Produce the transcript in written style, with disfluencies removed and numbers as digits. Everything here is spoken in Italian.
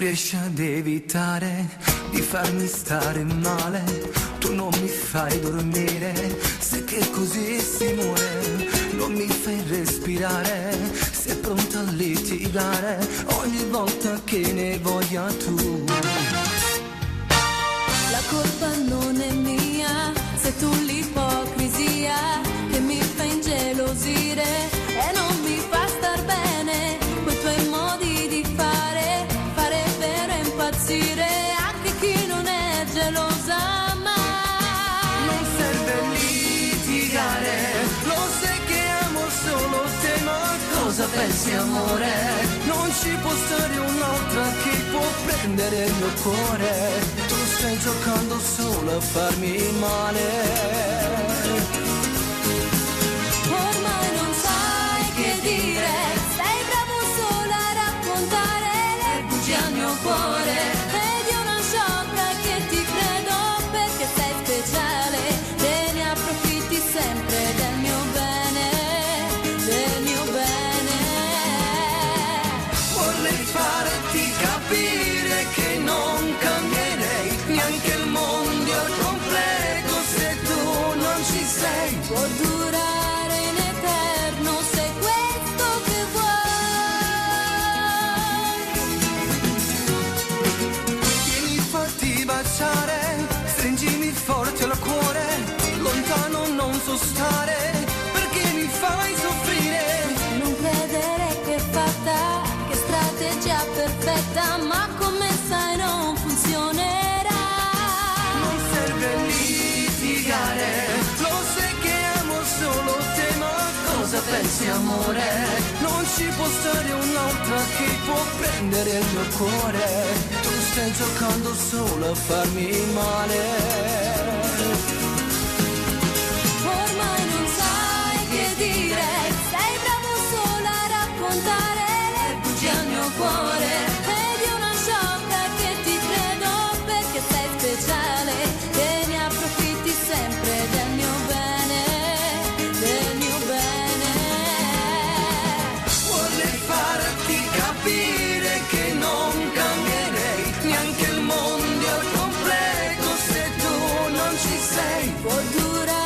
riesci ad evitare di farmi stare male, tu non mi fai dormire, sai che così si muore, non mi fai respirare, sei pronta a litigare ogni volta che ne voglia tu. La colpa non è mia, sei tu l'ipocrisia che mi fa ingelosire e non mi fa star bene, quei tuoi modi di fare per impazzire anche chi non è gelosa mai. Non serve litigare, lo sai che amo solo te, ma cosa pensi amore? Non ci può stare un'altra che può prendere il mio cuore, tu stai giocando solo a farmi male. Ormai non sai che dire, sei bravo solo a raccontare le bugie al mio cuore. Vedi una sciocca che ti credo perché sei speciale, te ne approfitti sempre del mio bene, del mio bene. Vorrei farti capire che non cambierei neanche il mondo al completo se tu non ci sei. Può durare in eterno se è questo che vuoi. Vieni, fatti baciare, stringimi forte al cuore, lontano non so stare, perché mi fai soffrire. Non credere che è fatta, che strategia perfetta, ma come sai non funzionerà. Non serve litigare, lo sai che amo solo te, ma cosa pensi amore? Non ci può stare un'altra che può prendere il mio cuore, tu stai giocando solo a farmi male. Ormai non sai che dire, sei bravo solo a raccontare le bugie al mio cuore. Vedi una sciocca che ti credo perché sei speciale, te ne approfitti sempre del mio bene, del mio bene. Vorrei farti capire che non cambierei neanche il mondo al completo se tu non ci sei. Può durare